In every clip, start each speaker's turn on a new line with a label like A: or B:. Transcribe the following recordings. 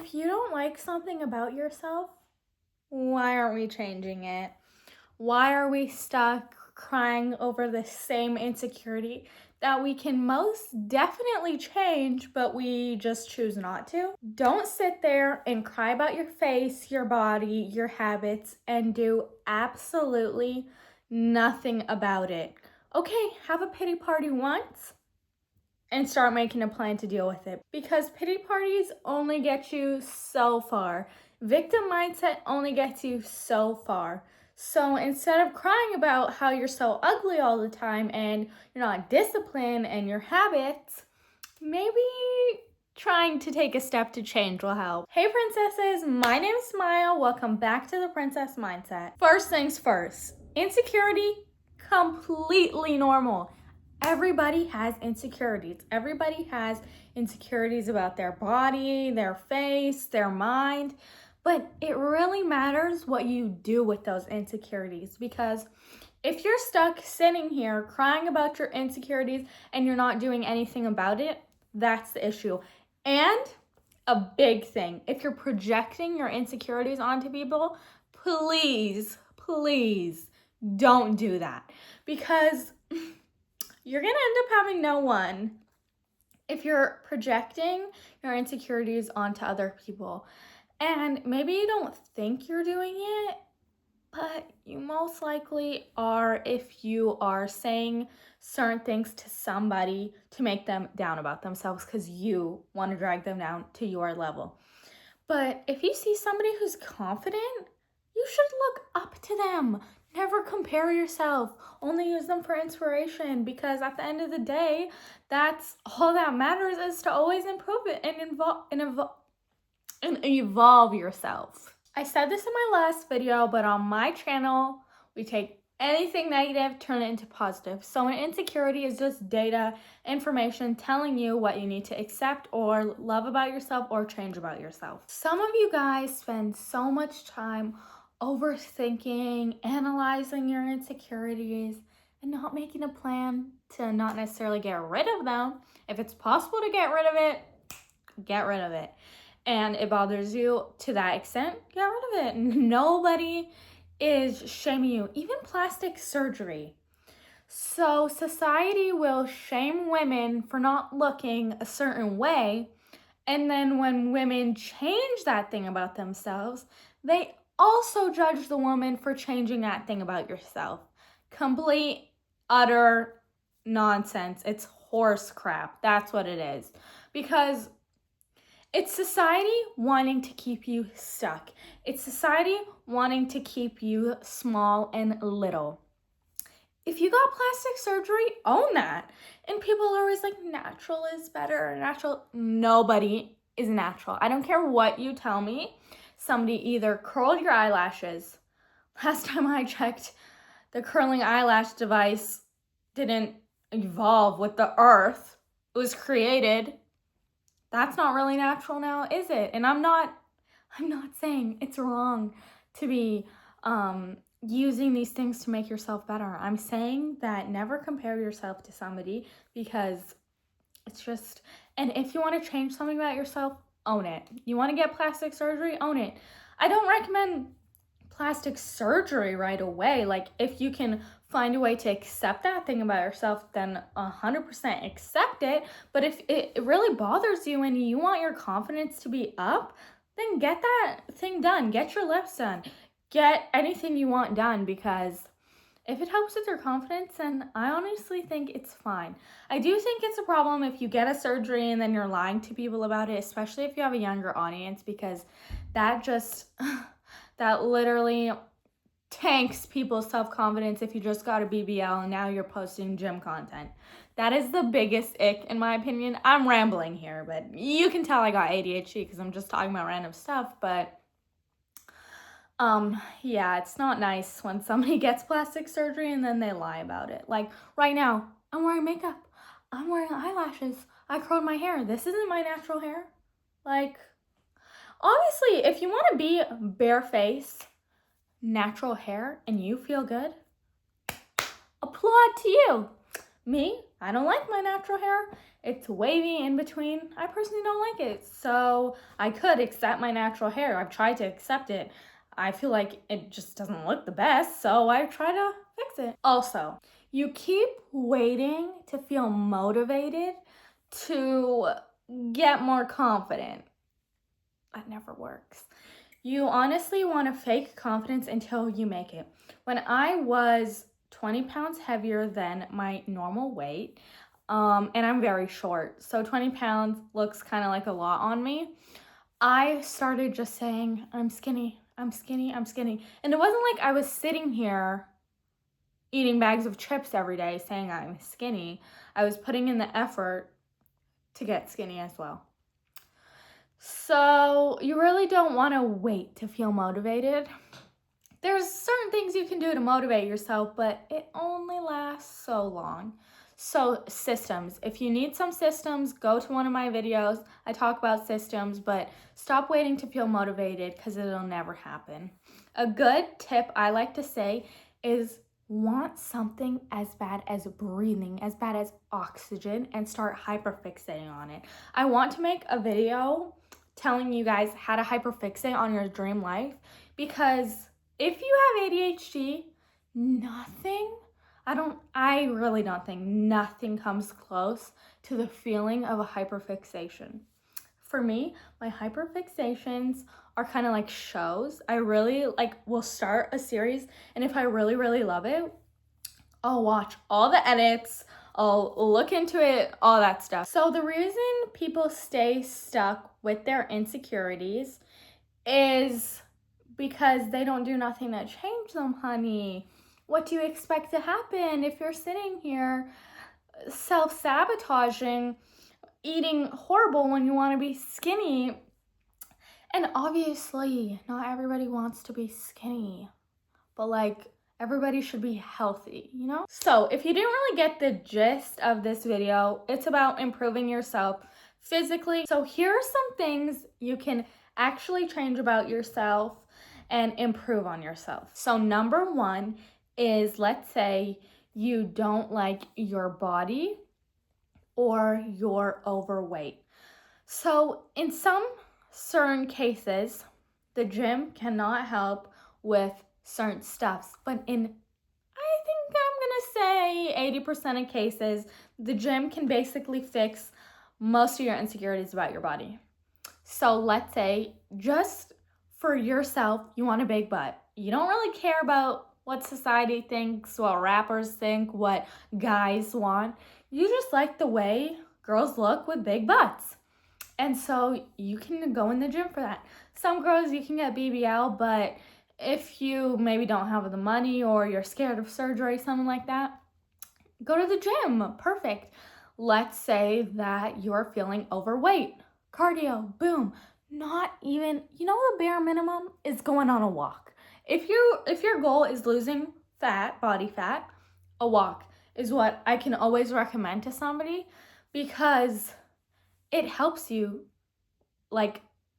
A: If you don't like something about yourself, why aren't we changing it? Why are we stuck crying over the same insecurity that we can most definitely change, but we just choose not to? Don't sit there and cry about your face, your body, your habits, and do absolutely nothing about it. Okay, have a pity party once and start making a plan to deal with it, because pity parties only get you so far. Victim mindset only gets you so far. So instead of crying about how you're so ugly all the time and you're not disciplined and your habits, maybe trying to take a step to change will help. Hey princesses, my name is Smile. Welcome back to the Princess Mindset. First things first, insecurity, completely normal. Everybody has insecurities. Everybody has insecurities about their body, their face, their mind. But it really matters what you do with those insecurities, because if you're stuck sitting here crying about your insecurities and you're not doing anything about it, that's the issue. And a big thing, if you're projecting your insecurities onto people, please don't do that, because you're gonna end up having no one if you're projecting your insecurities onto other people. And maybe you don't think you're doing it, but you most likely are if you are saying certain things to somebody to make them down about themselves because you want to drag them down to your level. But if you see somebody who's confident, you should look up to them. Never compare yourself. Only use them for inspiration, because at the end of the day, that's all that matters, is to always improve it and evolve yourself. I said this in my last video, but on my channel, we take anything negative, turn it into positive. So an insecurity is just data, information telling you what you need to accept or love about yourself or change about yourself. Some of you guys spend so much time overthinking, analyzing your insecurities, and not making a plan to not necessarily get rid of them. If it's possible to get rid of it, get rid of it. And it bothers you to that extent, get rid of it. Nobody is shaming you, even plastic surgery. So society will shame women for not looking a certain way, and then when women change that thing about themselves, they also judge the woman for changing that thing about yourself. Complete, utter nonsense. It's horse crap. That's what it is. Because it's society wanting to keep you stuck. It's society wanting to keep you small and little. If you got plastic surgery, own that. And people are always like, natural is better, natural. Nobody is natural. I don't care what you tell me. Somebody either curled your eyelashes. Last time I checked, the curling eyelash device didn't evolve with the earth. It was created. That's not really natural now, is it? And I'm not saying it's wrong to be using these things to make yourself better. I'm saying that never compare yourself to somebody, because it's just, and if you want to change something about yourself, own it. You want to get plastic surgery, own it. I don't recommend plastic surgery right away. Like, if you can find a way to accept that thing about yourself, then 100% accept it. But if it really bothers you and you want your confidence to be up, then get that thing done. Get your lips done. Get anything you want done, because if it helps with your confidence, then I honestly think it's fine. I do think it's a problem if you get a surgery and then you're lying to people about it, especially if you have a younger audience, because that just, that literally tanks people's self-confidence if you just got a BBL and now you're posting gym content. That is the biggest ick, in my opinion. I'm rambling here, but you can tell I got ADHD because I'm just talking about random stuff. But yeah, it's not nice when somebody gets plastic surgery and then they lie about it. Like, right now, I'm wearing makeup. I'm wearing eyelashes. I curled my hair. This isn't my natural hair. Like, obviously, if you want to be barefaced, natural hair, and you feel good, applaud to you. Me, I don't like my natural hair. It's wavy in between. I personally don't like it. So I could accept my natural hair. I've tried to accept it. I feel like it just doesn't look the best, so I try to fix it. Also, you keep waiting to feel motivated to get more confident. That never works. You honestly want to fake confidence until you make it. When I was 20 pounds heavier than my normal weight, and I'm very short, so 20 pounds looks kind of like a lot on me, I started just saying, I'm skinny, I'm skinny, I'm skinny. And it wasn't like I was sitting here eating bags of chips every day saying I'm skinny. I was putting in the effort to get skinny as well. So you really don't want to wait to feel motivated. There's certain things you can do to motivate yourself, but it only lasts so long. So systems, if you need some systems, go to one of my videos. I talk about systems, but stop waiting to feel motivated because it'll never happen. A good tip I like to say is want something as bad as breathing, as bad as oxygen, and start hyperfixating on it. I want to make a video telling you guys how to hyperfixate on your dream life, because if you have ADHD, I really don't think nothing comes close to the feeling of a hyperfixation. For me, my hyperfixations are kind of like shows. I really will start a series, and if I really, really love it, I'll watch all the edits, I'll look into it, all that stuff. So the reason people stay stuck with their insecurities is because they don't do nothing to change them, honey. What do you expect to happen if you're sitting here self-sabotaging, eating horrible when you want to be skinny? And obviously, not everybody wants to be skinny, but everybody should be healthy, you know? So if you didn't really get the gist of this video, it's about improving yourself physically. So here are some things you can actually change about yourself and improve on yourself. So number one is, let's say you don't like your body or you're overweight. So in some certain cases, the gym cannot help with certain stuffs, but in, I think I'm gonna say 80% of cases, the gym can basically fix most of your insecurities about your body. So let's say just for yourself, you want a big butt. You don't really care about what society thinks, what rappers think, what guys want. You just like the way girls look with big butts. And so you can go in the gym for that. Some girls, you can get BBL, but if you maybe don't have the money or you're scared of surgery, something like that, go to the gym. Perfect. Let's say that you're feeling overweight. Cardio, boom. Not even, the bare minimum is going on a walk. If your goal is losing fat, body fat, a walk is what I can always recommend to somebody, because it helps you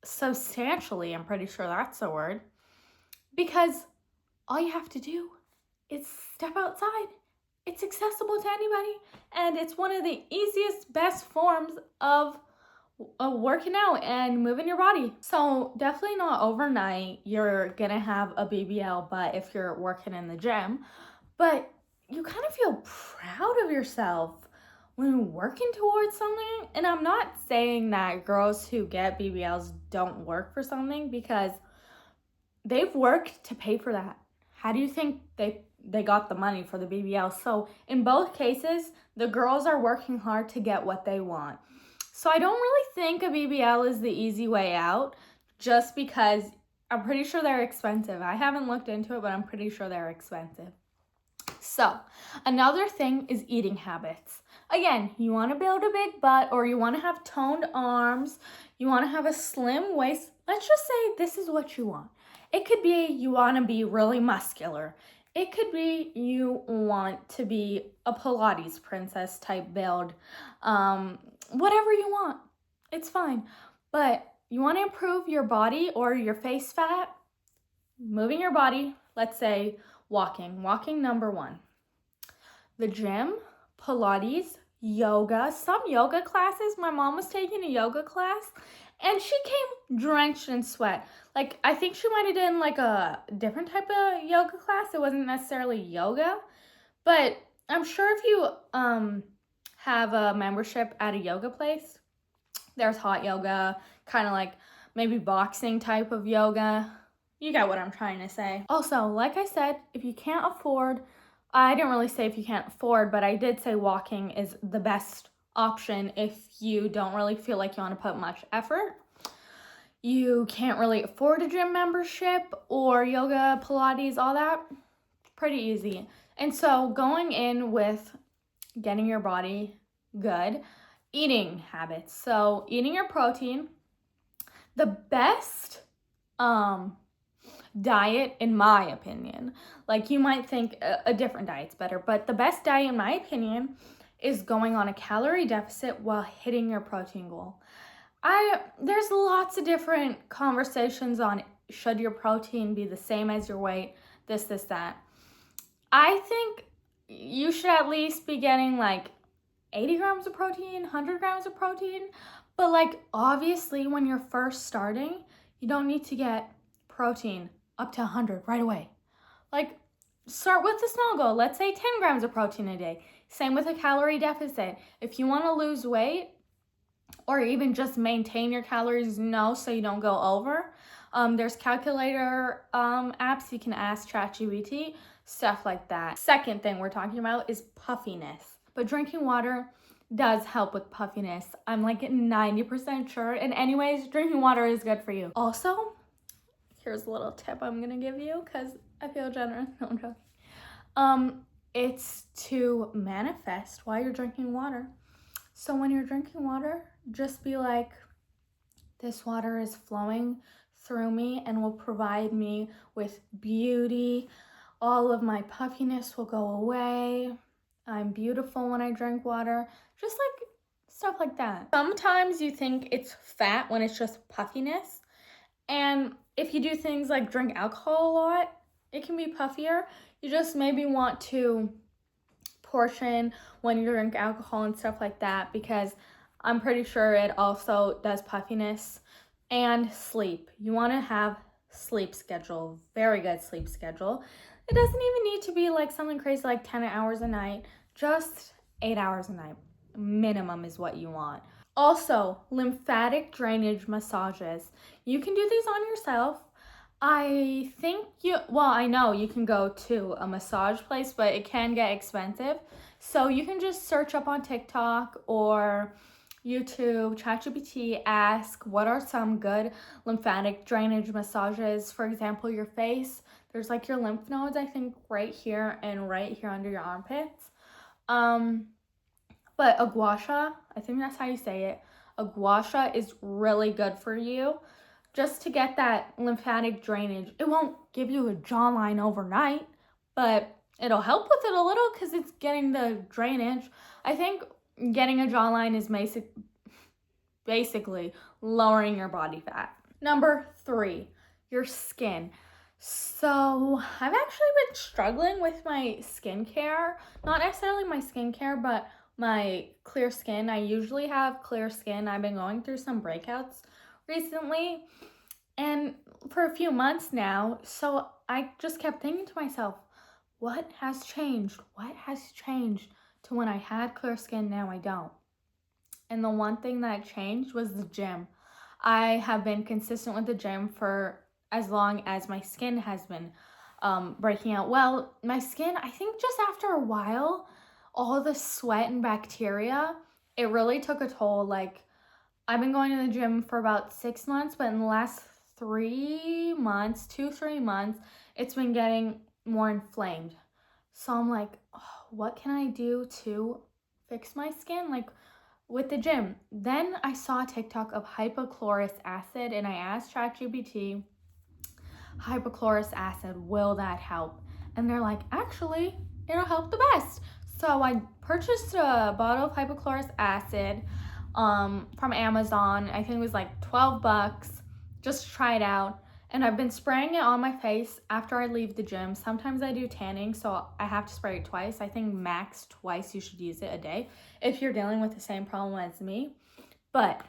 A: substantially. I'm pretty sure that's a word. Because all you have to do is step outside. It's accessible to anybody, and it's one of the easiest, best forms of working out and moving your body. So definitely not overnight you're gonna have a BBL butt if you're working in the gym, but you kind of feel proud of yourself when working towards something. And I'm not saying that girls who get BBLs don't work for something, because they've worked to pay for that. How do you think they got the money for the BBL? So in both cases, the girls are working hard to get what they want. So I don't really think a BBL is the easy way out, just because I'm pretty sure they're expensive. I haven't looked into it, but I'm pretty sure they're expensive. So another thing is eating habits. Again, you want to build a big butt, or you want to have toned arms, you want to have a slim waist. Let's just say this is what you want. It could be you want to be really muscular. It could be you want to be a Pilates princess type build. Whatever you want, it's fine. But you want to improve your body or your face fat, moving your body, let's say walking number one. The gym, Pilates, yoga. Some yoga classes, my mom was taking a yoga class and she came drenched in sweat. Like, I think she might have done like a different type of yoga class. It wasn't necessarily yoga, but I'm sure if you have a membership at a yoga place, there's hot yoga, kind of like maybe boxing type of yoga. You get what I'm trying to say. Also, like I said, if you can't afford, I didn't really say if you can't afford, but I did say walking is the best option if you don't really feel like you want to put much effort. You can't really afford a gym membership or yoga, Pilates, all that. Pretty easy. And so going in with getting your body good, eating habits. So eating your protein, the best diet in my opinion, like you might think a different diet's better, but the best diet in my opinion is going on a calorie deficit while hitting your protein goal. There's lots of different conversations on should your protein be the same as your weight, this, that. I think you should at least be getting like 80 grams of protein, 100 grams of protein. But like obviously when you're first starting, you don't need to get protein up to 100 right away. Like start with a small goal. Let's say 10 grams of protein a day. Same with a calorie deficit. If you want to lose weight or even just maintain your calories, so you don't go over, there's calculator apps. You can ask ChatGPT, stuff like that. Second thing we're talking about is puffiness. But drinking water does help with puffiness. I'm like 90% sure. And anyways, drinking water is good for you. Also, here's a little tip I'm gonna give you because I feel generous. No, I'm joking. It's to manifest while you're drinking water. So when you're drinking water, just be like, this water is flowing through me and will provide me with beauty. All of my puffiness will go away. I'm beautiful when I drink water. Just like stuff like that. Sometimes you think it's fat when it's just puffiness. And if you do things like drink alcohol a lot, it can be puffier. You just maybe want to portion when you drink alcohol and stuff like that, because I'm pretty sure it also does puffiness. And sleep. You want to have sleep schedule, very good sleep schedule. It doesn't even need to be like something crazy like 10 hours a night, just 8 hours a night. Minimum is what you want. Also, lymphatic drainage massages. You can do these on yourself. I know you can go to a massage place, but it can get expensive. So you can just search up on TikTok or YouTube, ChatGPT, ask what are some good lymphatic drainage massages. For example, your face, there's like your lymph nodes, I think right here and right here under your armpits. But a gua sha, I think that's how you say it. A gua sha is really good for you just to get that lymphatic drainage. It won't give you a jawline overnight, but it'll help with it a little because it's getting the drainage. I think getting a jawline is basically lowering your body fat. Number 3, your skin. So I've actually been struggling with my skincare. Not necessarily my skincare, but my clear skin. I usually have clear skin. I've been going through some breakouts recently and for a few months now. So I just kept thinking to myself, what has changed? What has changed to when I had clear skin, now I don't? And the one thing that changed was the gym. I have been consistent with the gym for as long as my skin has been breaking out. Well, my skin, I think just after a while, all the sweat and bacteria, it really took a toll. Like, I've been going to the gym for about 6 months, but in the last 3 months, 2-3 months, it's been getting more inflamed. So I'm like, oh, what can I do to fix my skin? Like with the gym. Then I saw a TikTok of hypochlorous acid and I asked ChatGPT, hypochlorous acid, will that help? And they're like, actually, it'll help the best. So I purchased a bottle of hypochlorous acid from Amazon. I think it was like $12 just to try it out. And I've been spraying it on my face after I leave the gym. Sometimes I do tanning, so I have to spray it twice. I think max twice you should use it a day if you're dealing with the same problem as me. But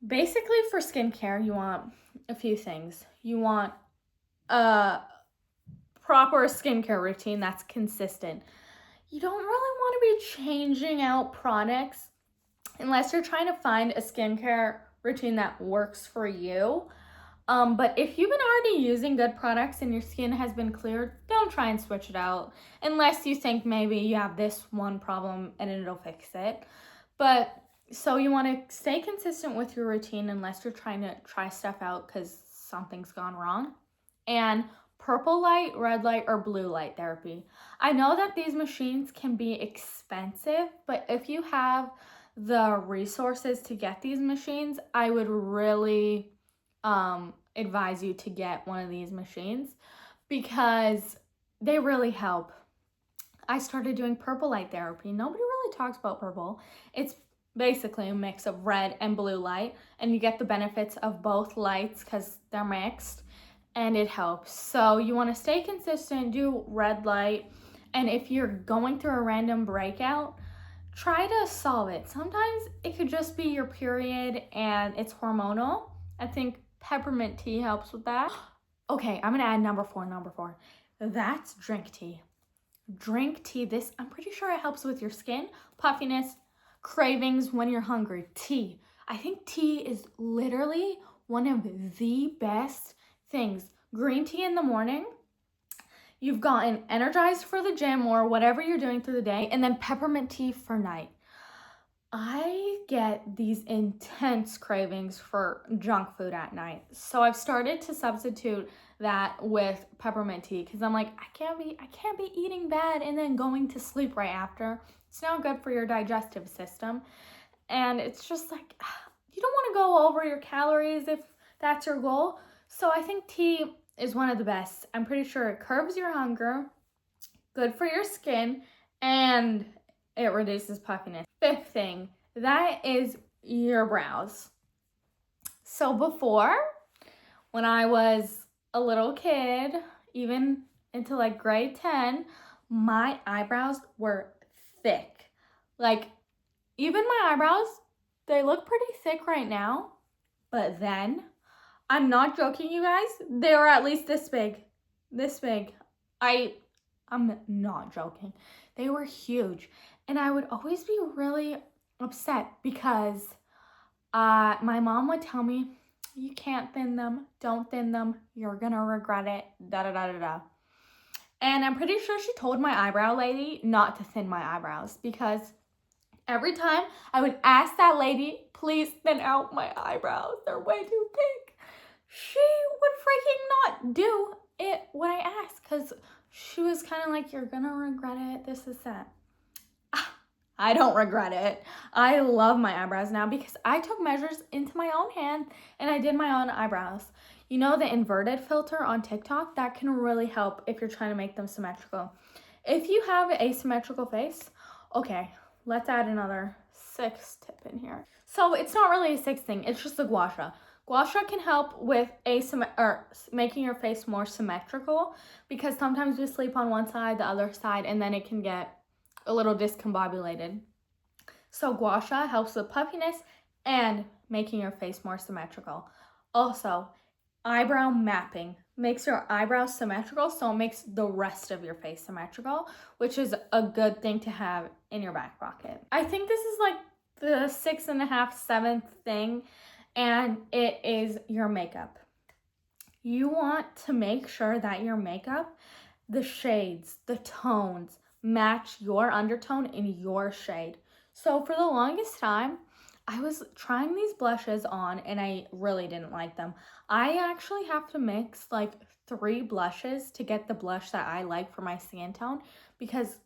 A: basically for skincare, you want a few things. You want a proper skincare routine that's consistent. You don't really want to be changing out products unless you're trying to find a skincare routine that works for you. But if you've been already using good products and your skin has been cleared, don't try and switch it out unless you think maybe you have this one problem and it'll fix it. But so you want to stay consistent with your routine unless you're trying to try stuff out because something's gone wrong. And purple light, red light, or blue light therapy. I know that these machines can be expensive, but if you have the resources to get these machines, I would really advise you to get one of these machines because they really help. I started doing purple light therapy. Nobody really talks about purple. It's basically a mix of red and blue light, and you get the benefits of both lights because they're mixed, and it helps. So you want to stay consistent, do red light, and if you're going through a random breakout, try to solve it. Sometimes it could just be your period and it's hormonal. I think peppermint tea helps with that. Okay, I'm gonna add number four. That's drink tea. Drink tea. This, I'm pretty sure it helps with your skin, puffiness, cravings when you're hungry. Tea. I think tea is literally one of the best things. Green tea in the morning. You've gotten energized for the gym or whatever you're doing through the day, and then peppermint tea for night. I get these intense cravings for junk food at night. So I've started to substitute that with peppermint tea because I'm like, I can't be eating bad and then going to sleep right after. It's not good for your digestive system. And it's just like, you don't want to go over your calories if that's your goal. So I think tea is one of the best. I'm pretty sure it curbs your hunger, good for your skin, and it reduces puffiness. Fifth thing, that is your brows. So before, when I was a little kid, even into like grade 10, my eyebrows were thick. Like, even my eyebrows, they look pretty thick right now, but then, I'm not joking, you guys, they were at least this big. This big. I'm not joking. They were huge. And I would always be really upset because my mom would tell me, you can't thin them, don't thin them, you're gonna regret it, da-da-da-da-da. And I'm pretty sure she told my eyebrow lady not to thin my eyebrows because every time I would ask that lady, please thin out my eyebrows, they're way too big, she would freaking not do it when I asked because she was kind of like, you're gonna regret it, this is that. I don't regret it. I love my eyebrows now because I took measures into my own hand and I did my own eyebrows. You know the inverted filter on TikTok? That can really help if you're trying to make them symmetrical. If you have an asymmetrical face, okay, let's add another 6th tip in here. So it's not really a 6th thing, it's just the gua sha. Gua sha can help with making your face more symmetrical because sometimes we sleep on one side, the other side, and then it can get a little discombobulated. So gua sha helps with puffiness and making your face more symmetrical. Also, eyebrow mapping makes your eyebrows symmetrical, so it makes the rest of your face symmetrical, which is a good thing to have in your back pocket. I think this is like the 6.5, 7th thing, and it is your makeup. You want to make sure that your makeup, the shades, the tones, match your undertone in your shade. So for the longest time, I was trying these blushes on and I really didn't like them. I actually have to mix like 3 blushes to get the blush that I like for my skin tone because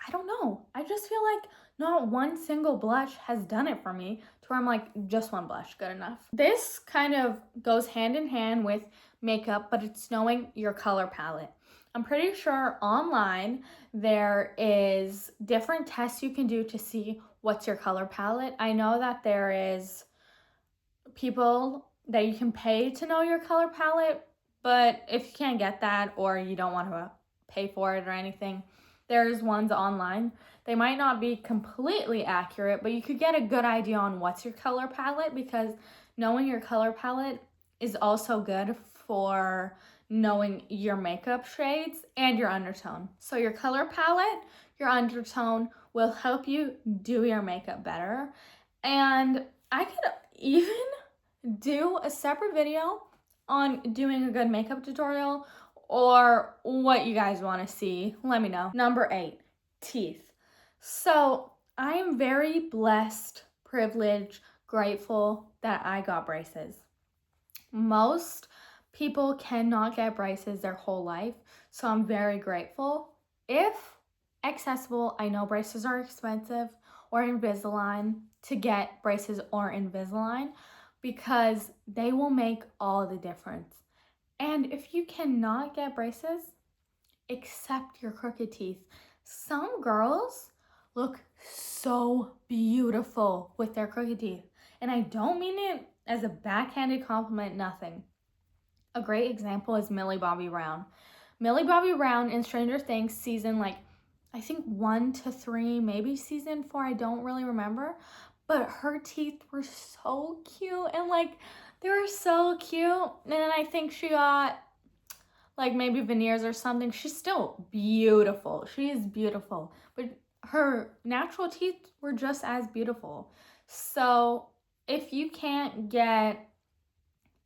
A: I don't know. I just feel like not one single blush has done it for me to where I'm like, just one blush, good enough. This kind of goes hand in hand with makeup, but it's knowing your color palette. I'm pretty sure online there is different tests you can do to see what's your color palette. I know that there is people that you can pay to know your color palette But if you can't get that or you don't want to pay for it or anything, there's ones online. They might not be completely accurate, but you could get a good idea on what's your color palette, because knowing your color palette is also good for knowing your makeup shades and your undertone. So your color palette, your undertone will help you do your makeup better. And I could even do a separate video on doing a good makeup tutorial, or what you guys want to see. Let me know. Number 8, teeth. So I am very blessed, privileged, grateful that I got braces. Most people cannot get braces their whole life, so I'm very grateful. If accessible, I know braces are expensive, or Invisalign, to get braces or Invisalign, because they will make all the difference. And if you cannot get braces, accept your crooked teeth. Some girls look so beautiful with their crooked teeth, and I don't mean it as a backhanded compliment, nothing. A great example is Millie Bobby Brown. Millie Bobby Brown in Stranger Things season, I think 1 to 3, maybe season 4, I don't really remember, but her teeth were so cute, and they were so cute. And I think she got maybe veneers or something. She's still beautiful. She is beautiful, but her natural teeth were just as beautiful. So if you can't get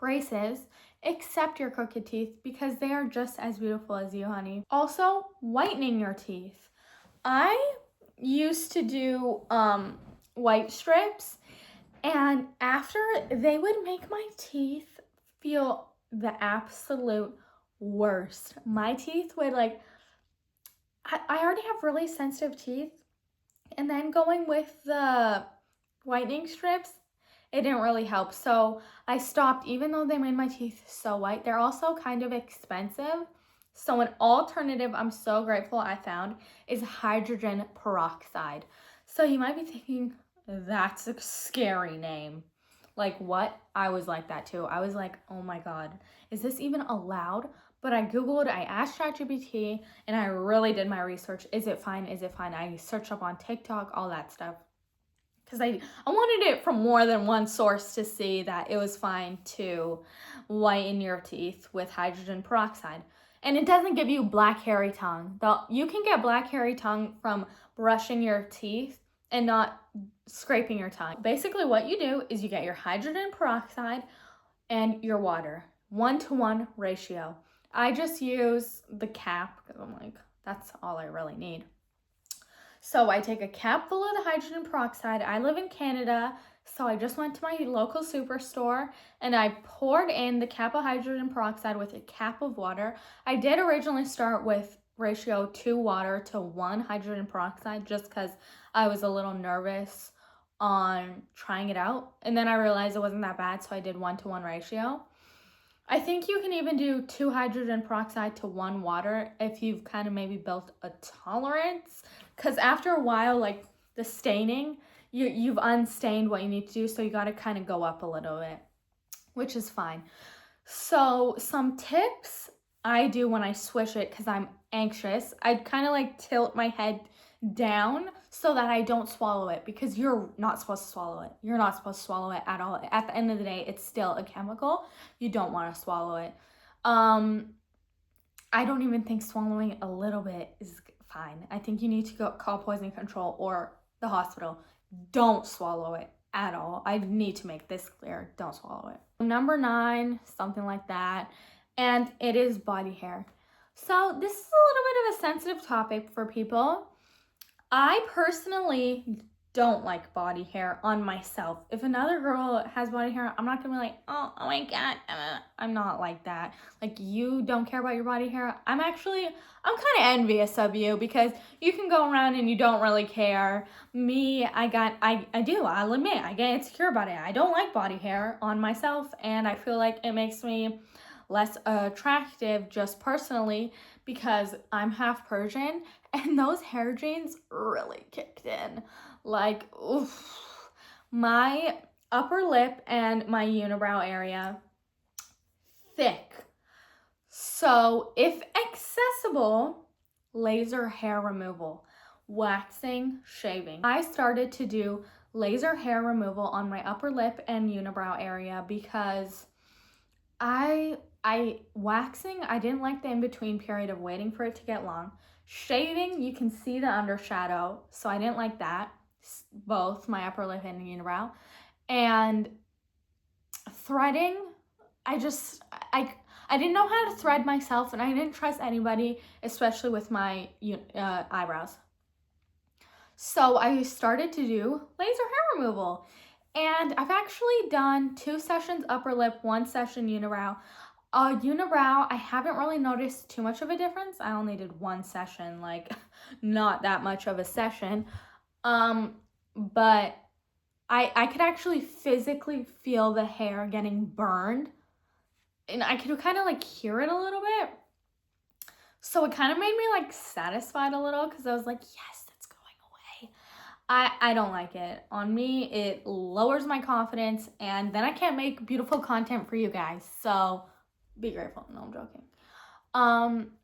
A: braces, accept your crooked teeth, because they are just as beautiful as you, honey. Also, whitening your teeth. I used to do white strips, and after, they would make my teeth feel the absolute worst. My teeth would I already have really sensitive teeth, and then going with the whitening strips, it didn't really help. So I stopped, even though they made my teeth so white. They're also kind of expensive. So an alternative I'm so grateful I found is hydrogen peroxide. So you might be thinking, that's a scary name. What? I was like that too. I was like, oh my God, is this even allowed? But I Googled, I asked ChatGPT, and I really did my research. Is it fine? Is it fine? I searched up on TikTok, all that stuff. Because I wanted it from more than one source to see that it was fine to whiten your teeth with hydrogen peroxide. And it doesn't give you black hairy tongue. You can get black hairy tongue from brushing your teeth and not scraping your tongue. Basically what you do is you get your hydrogen peroxide and your water, 1-to-1 ratio. I just use the cap because I'm like, that's all I really need. So I take a cap full of the hydrogen peroxide. I live in Canada, so I just went to my local superstore and I poured in the cap of hydrogen peroxide with a cap of water. I did originally start with ratio 2 water to 1 hydrogen peroxide, just because I was a little nervous on trying it out. And then I realized it wasn't that bad, so I did 1-to-1 ratio. I think you can even do 2 hydrogen peroxide to 1 water if you've kind of maybe built a tolerance. Because after a while, the staining, you've unstained what you need to do, so you got to kind of go up a little bit, which is fine. So some tips I do when I swish it, because I'm anxious, I'd kind of tilt my head down so that I don't swallow it, because you're not supposed to swallow it. You're not supposed to swallow it at all. At the end of the day, it's still a chemical. You don't want to swallow it. I don't even think swallowing a little bit is fine. I think you need to go call poison control or the hospital. Don't swallow it at all. I need to make this clear. Don't swallow it. Number 9, something like that. And it is body hair. So this is a little bit of a sensitive topic for people. I personally don't like body hair on myself. If another girl has body hair, I'm not gonna be like, oh my God, I'm not like that. You don't care about your body hair. I'm kind of envious of you, because you can go around and you don't really care. Me, I'll admit, I get insecure about it. I don't like body hair on myself, and I feel like it makes me less attractive just personally, because I'm half Persian, and those hair genes really kicked in. Oof. My upper lip and my unibrow area, thick. So if accessible, laser hair removal, waxing, shaving. I started to do laser hair removal on my upper lip and unibrow area because I waxing, I didn't like the in-between period of waiting for it to get long. Shaving, you can see the undershadow, so I didn't like that, both my upper lip and unibrow. And threading, I didn't know how to thread myself, and I didn't trust anybody, especially with my eyebrows. So I started to do laser hair removal. And I've actually done 2 sessions upper lip, 1 session unibrow. Unibrow, I haven't really noticed too much of a difference. I only did 1 session, like not that much of a session. But I could actually physically feel the hair getting burned. And I could kind of like hear it a little bit. So it kind of made me like satisfied a little because I was like, yes, it's going away. I don't like it. On me, it lowers my confidence, and then I can't make beautiful content for you guys. So be grateful. No, I'm joking.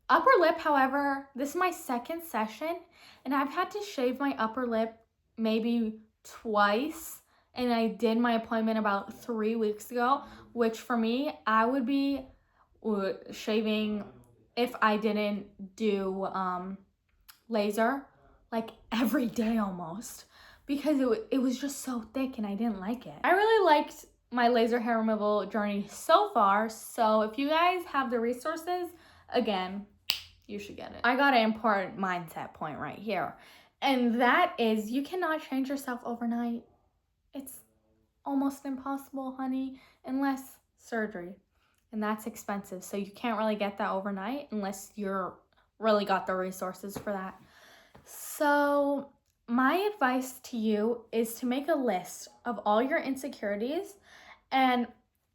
A: Upper lip, however, this is my 2nd session, and I've had to shave my upper lip maybe twice, and I did my appointment about 3 weeks ago, which for me, I would be shaving if I didn't do laser like every day almost, because it was just so thick and I didn't like it. I really liked my laser hair removal journey so far, so if you guys have the resources, again, you should get it. I got an important mindset point right here, and that is you cannot change yourself overnight. It's almost impossible, honey, unless surgery, and that's expensive, so you can't really get that overnight unless you're really got the resources for that. So my advice to you is to make a list of all your insecurities, and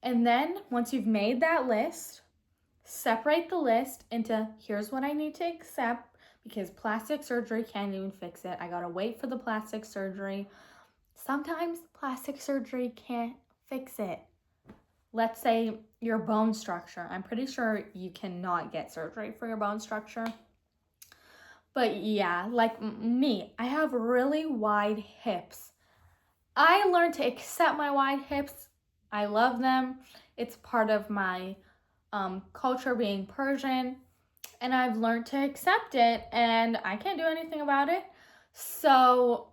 A: then once you've made that list, separate the list into here's what I need to accept, because plastic surgery can't even fix it. I gotta wait for the plastic surgery. Sometimes plastic surgery can't fix it. Let's say your bone structure. I'm pretty sure you cannot get surgery for your bone structure. But yeah, like me, I have really wide hips. I learned to accept my wide hips. I love them. It's part of my culture, being Persian, and I've learned to accept it, and I can't do anything about it. So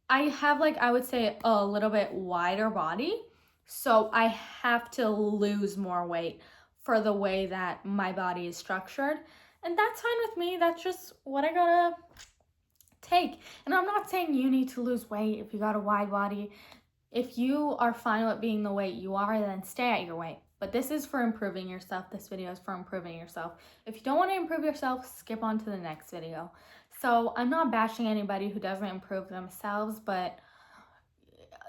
A: I have, like, I would say a little bit wider body, so I have to lose more weight for the way that my body is structured. And that's fine with me. That's just what I gotta take. And I'm not saying you need to lose weight if you got a wide body. If you are fine with being the weight you are, then stay at your weight. But this is for improving yourself. This video is for improving yourself. If you don't want to improve yourself, skip on to the next video. So I'm not bashing anybody who doesn't improve themselves, but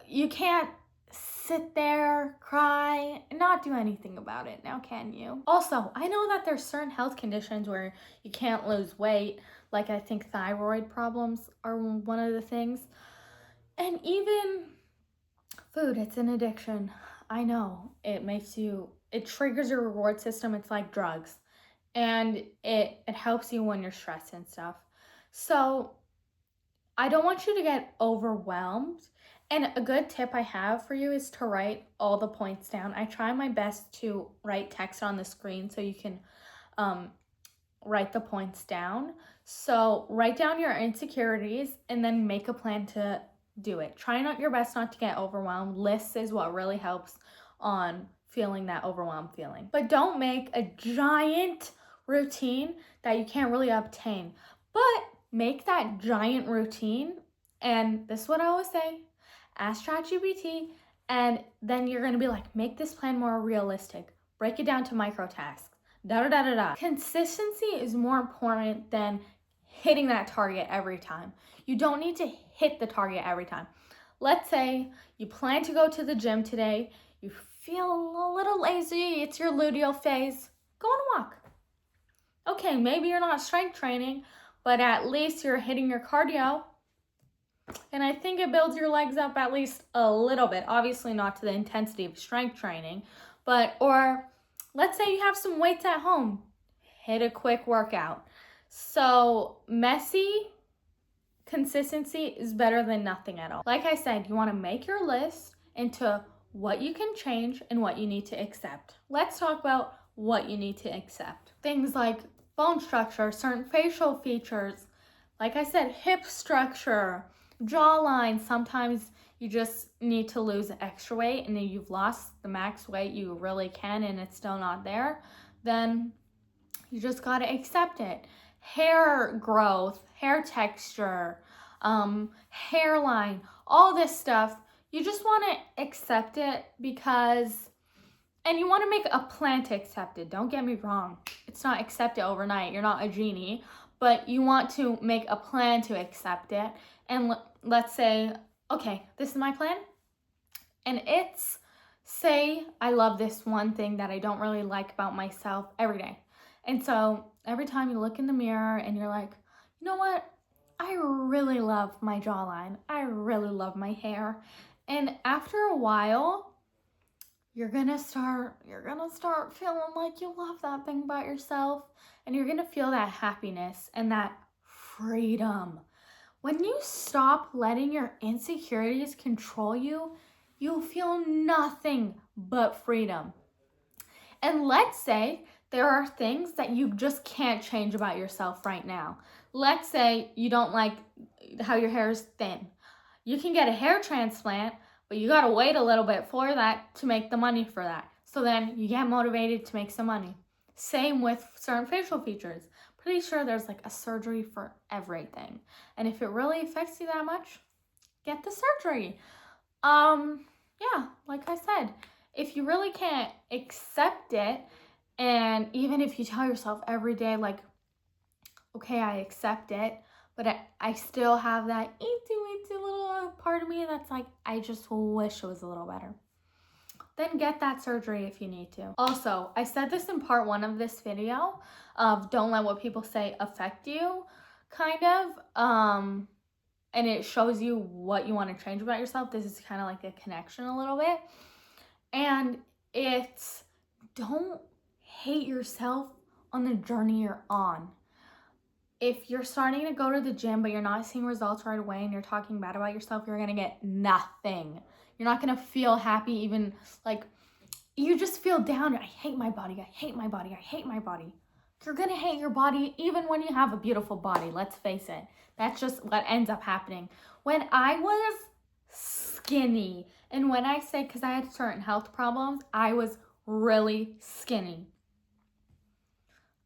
A: you can't sit there, cry, and not do anything about it. Now, can you? Also, I know that there's certain health conditions where you can't lose weight, like I think thyroid problems are one of the things. And even food, it's an addiction. I know, it triggers your reward system. It's like drugs, and it helps you when you're stressed and stuff. So I don't want you to get overwhelmed. And a good tip I have for you is to write all the points down. I try my best to write text on the screen so you can write the points down. So write down your insecurities and then make a plan to do it. Try your best not to get overwhelmed. Lists is what really helps on feeling that overwhelmed feeling. But don't make a giant routine that you can't really obtain. But make that giant routine, and this is what I always say, ask ChatGPT, and then you're gonna be like, make this plan more realistic. Break it down to micro tasks. Da-da-da-da-da. Consistency is more important than hitting that target every time. You don't need to hit the target every time. Let's say you plan to go to the gym today, you feel a little lazy, it's your luteal phase, go on a walk. Okay, maybe you're not strength training, but at least you're hitting your cardio. And I think it builds your legs up at least a little bit. Obviously not to the intensity of strength training, or let's say you have some weights at home. hit a quick workout. So messy consistency is better than nothing at all. Like I said, you want to make your list into what you can change and what you need to accept. Let's talk about what you need to accept. Things like bone structure, certain facial features, like I said, hip structure, jawline. Sometimes you just need to lose extra weight, and if you've lost the max weight you really can and it's still not there, then you just got to accept it. Hair growth, hair texture, hairline, all this stuff, you just want to accept it because, and you want to make a plan to accept it. Don't get me wrong. It's not accept it overnight. You're not a genie, but you want to make a plan to accept it. And let's say, okay, this is my plan. And it's, say I love this one thing that I don't really like about myself every day. And so every time you look in the mirror and you're like, you know what? I really love my jawline. I really love my hair. And after a while, you're gonna start feeling like you love that thing about yourself, and you're gonna feel that happiness and that freedom. When you stop letting your insecurities control you, you'll feel nothing but freedom. And let's say there are things that you just can't change about yourself right now. Let's say you don't like how your hair is thin. You can get a hair transplant, but you gotta wait a little bit for that to make the money for that. So then you get motivated to make some money. Same with certain facial features. Pretty sure there's like a surgery for everything. And if it really affects you that much, get the surgery. Yeah, like I said, if you really can't accept it, and even if you tell yourself every day, like, okay, I accept it, but I still have that itsy little part of me that's like, I just wish it was a little better, then get that surgery if you need to. Also, I said this in part 1 of this video of don't let what people say affect you, kind of. And it shows you what you want to change about yourself. This is kind of like a connection a little bit. And it's, don't hate yourself on the journey you're on. If you're starting to go to the gym but you're not seeing results right away and you're talking bad about yourself, you're gonna get nothing. You're not gonna feel happy, even like you just feel down. I hate my body, I hate my body, I hate my body. You're gonna hate your body even when you have a beautiful body, let's face it. That's just what ends up happening. When I was skinny, and when I say, because I had certain health problems, I was really skinny,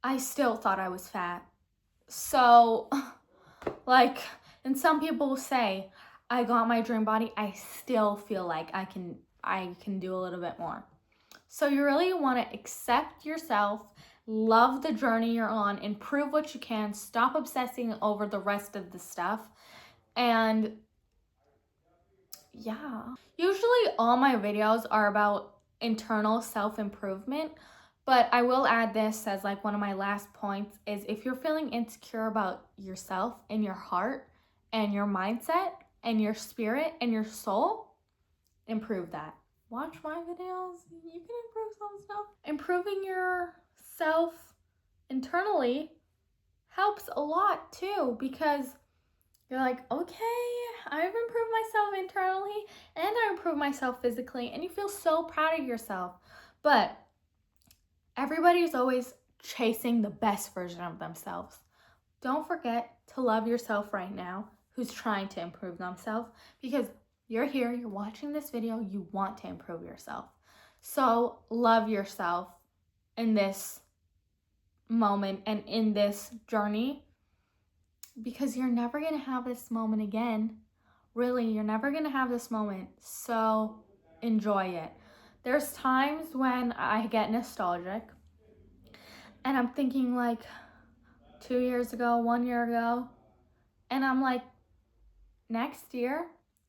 A: I still thought I was fat. So, like, and some people will say, I got my dream body, I still feel like I can do a little bit more. So you really want to accept yourself, love the journey you're on, improve what you can, stop obsessing over the rest of the stuff, and yeah. Usually all my videos are about internal self-improvement, but I will add this as like one of my last points is if you're feeling insecure about yourself and your heart and your mindset and your spirit and your soul, improve that. Watch my videos. You can improve some stuff. Improving yourself internally helps a lot too, because you're like, okay, I've improved myself internally and I improved myself physically, and you feel so proud of yourself. But everybody is always chasing the best version of themselves. Don't forget to love yourself right now, who's trying to improve themselves, because you're here, you're watching this video, you want to improve yourself. So love yourself in this moment and in this journey, because you're never going to have this moment again. Really, you're never going to have this moment. So enjoy it. There's times when I get nostalgic and I'm thinking like 2 years ago, 1 year ago, and I'm like, next year,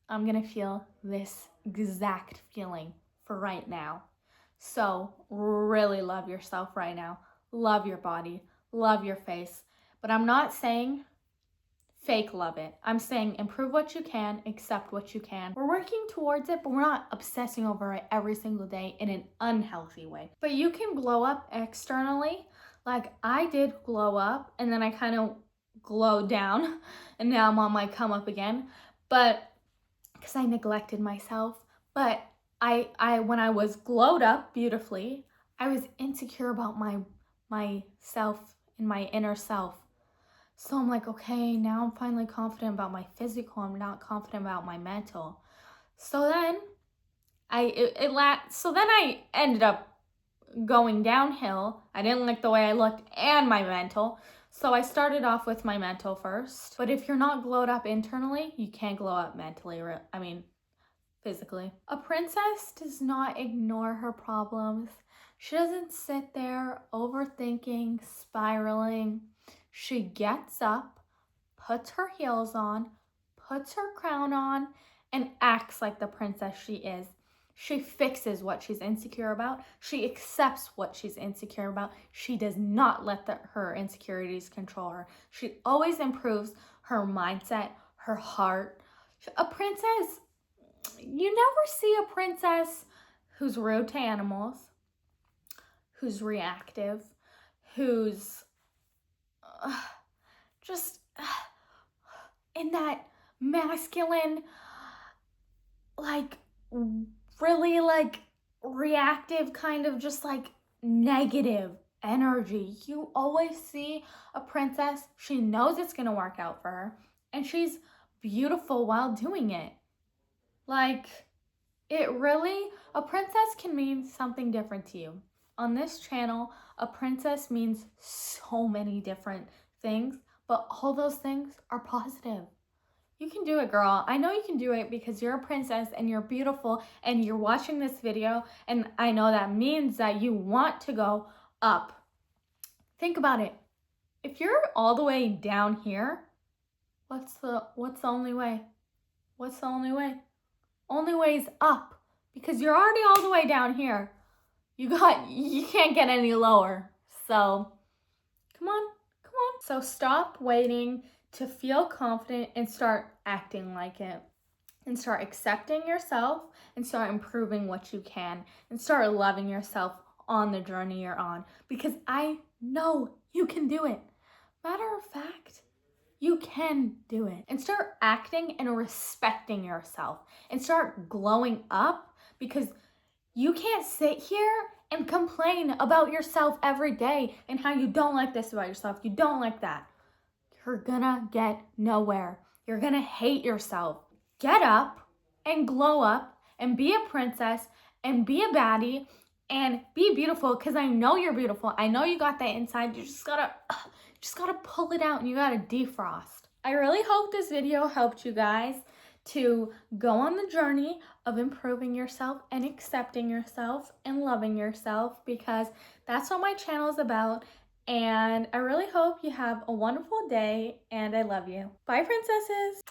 A: I'm going to feel this exact feeling for right now. So really love yourself right now. Love your body. Love your face. But I'm not saying fake love it. I'm saying improve what you can, accept what you can. We're working towards it, but we're not obsessing over it every single day in an unhealthy way. But you can glow up externally. Like, I did glow up and then I kind of glowed down and now I'm on my come up again. But because I neglected myself. But I when I was glowed up beautifully, I was insecure about myself and my inner self. So I'm like, okay, now I'm finally confident about my physical. I'm not confident about my mental. So then so then I ended up going downhill. I didn't like the way I looked and my mental. So I started off with my mental first. But if you're not glowed up internally, you can't glow up mentally. Physically. A princess does not ignore her problems. She doesn't sit there overthinking, spiraling. She gets up, puts her heels on, puts her crown on, and acts like the princess she is. She fixes what she's insecure about. She accepts what she's insecure about. She does not let her insecurities control her. She always improves her mindset, her heart. A princess, you never see a princess who's rude to animals, who's reactive, who's just in that masculine, like, really, like, reactive kind of just, like, negative energy. You always see a princess, she knows it's gonna work out for her, and she's beautiful while doing it. Like, a princess can mean something different to you. On this channel, a princess means so many different things, but all those things are positive. You can do it, girl. I know you can do it because you're a princess and you're beautiful and you're watching this video, and I know that means that you want to go up. Think about it. If you're all the way down here, what's the only way? What's the only way? Only way is up, because you're already all the way down here. You can't get any lower. So come on. So stop waiting to feel confident and start acting like it. And start accepting yourself and start improving what you can and start loving yourself on the journey you're on, because I know you can do it. Matter of fact, you can do it. And start acting and respecting yourself and start glowing up, because you can't sit here and complain about yourself every day and how you don't like this about yourself, you don't like that. You're gonna get nowhere. You're gonna hate yourself. Get up and glow up and be a princess and be a baddie and be beautiful, because I know you're beautiful. I know you got that inside. You just gotta pull it out and you gotta defrost. I really hope this video helped you guys to go on the journey of improving yourself and accepting yourself and loving yourself, because that's what my channel is about. And I really hope you have a wonderful day, and I love you. Bye, princesses.